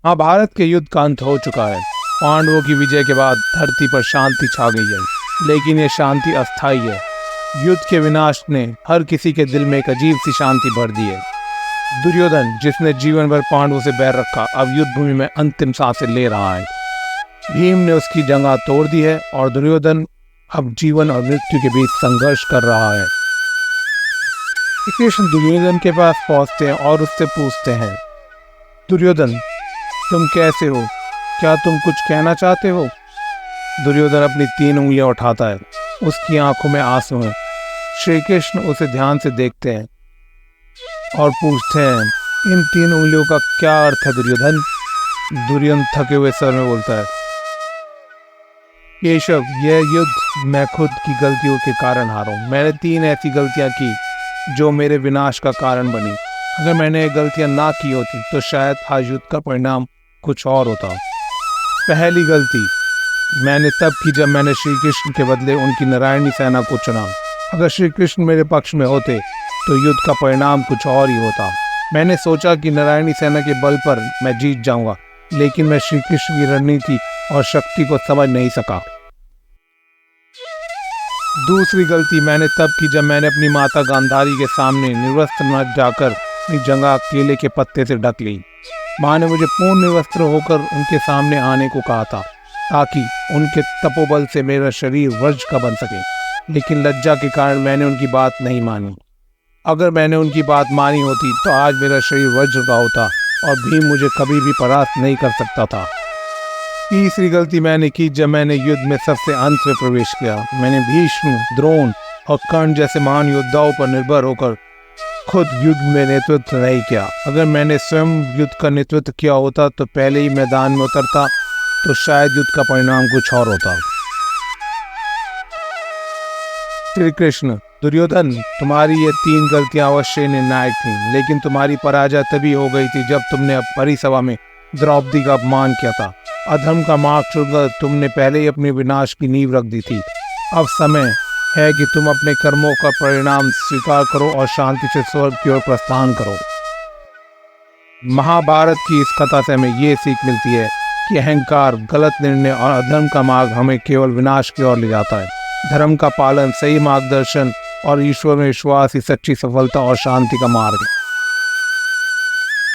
महाभारत के युद्ध का अंत हो चुका है। पांडवों की विजय के बाद धरती पर शांति छा गई है, लेकिन ये शांति अस्थायी है। युद्ध के विनाश ने हर किसी के दिल में एक अजीब सी शांति भर दी है। दुर्योधन, जिसने जीवन भर पांडवों से बैर रखा, अब युद्ध भूमि में अंतिम सांसें ले रहा है। भीम ने उसकी जंगा तोड़ दी है और दुर्योधन अब जीवन और मृत्यु के बीच संघर्ष कर रहा है। कृष्ण दुर्योधन के पास पहुंचते हैं और उससे पूछते हैं, दुर्योधन, तुम कैसे हो? क्या तुम कुछ कहना चाहते हो? दुर्योधन अपनी 3 उंगलियां उठाता है, उसकी आंखों में आंसू हैं। श्री कृष्ण उसे ध्यान से देखते हैं और पूछते हैं, इन 3 उंगलियों का क्या अर्थ है दुर्योधन? दुर्योधन थके हुए स्वर में बोलता है, केशव, यह युद्ध मैं खुद की गलतियों के कारण हारा हूं। मैंने 3 ऐसी गलतियां की जो मेरे विनाश का कारण बनी। अगर मैंने ये गलतियां ना की होती तो शायद आज युद्ध का परिणाम कुछ और होता। पहली गलती मैंने तब की जब मैंने श्री कृष्ण के बदले उनकी नारायणी सेना को चुना। अगर श्री कृष्ण मेरे पक्ष में होते तो युद्ध का परिणाम कुछ और ही होता। मैंने सोचा कि नारायणी सेना के बल पर मैं जीत जाऊंगा, लेकिन मैं श्री कृष्ण की रणनीति और शक्ति को समझ नहीं सका। दूसरी गलती मैंने तब की जब मैंने अपनी माता गांधारी के सामने निर्वस्त्र न जाकर अपनी जंगा केले के पत्ते से ढक ली। माँ ने मुझे पूर्ण निर्वस्त्र होकर उनके सामने आने को कहा था, ताकि उनके तपोबल से मेरा शरीर वज्र का बन सके, लेकिन लज्जा के कारण मैंने उनकी बात नहीं मानी। अगर मैंने उनकी बात मानी होती तो आज मेरा शरीर वज्र का होता और भीम मुझे कभी भी परास्त नहीं कर सकता था। तीसरी गलती मैंने की जब मैंने युद्ध में सबसे अंत में प्रवेश किया। मैंने भीष्म, द्रोण और कर्ण जैसे महान योद्धाओं पर निर्भर होकर खुद युद्ध में नेतृत्व नहीं किया। अगर मैंने स्वयं युद्ध का नेतृत्व किया होता तो पहले ही मैदान में उतरता तो शायद युद्ध का परिणाम कुछ और होता। श्री कृष्ण, दुर्योधन, तुम्हारी ये 3 गलतियां अवश्य निर्णायक थीं, लेकिन तुम्हारी पराजय तभी हो गई थी जब तुमने परिसभा में द्रौपदी का अपमान किया था। अधर्म का मार्ग चुनकर तुमने पहले ही अपने विनाश की नींव रख दी थी। अब समय है कि तुम अपने कर्मों का परिणाम स्वीकार करो और शांति से स्वर्ग की ओर प्रस्थान करो। महाभारत की इस कथा से हमें ये सीख मिलती है कि अहंकार, गलत निर्णय और अधर्म का मार्ग हमें केवल विनाश की ओर ले जाता है। धर्म का पालन, सही मार्गदर्शन और ईश्वर में विश्वास ही सच्ची सफलता और शांति का मार्ग है।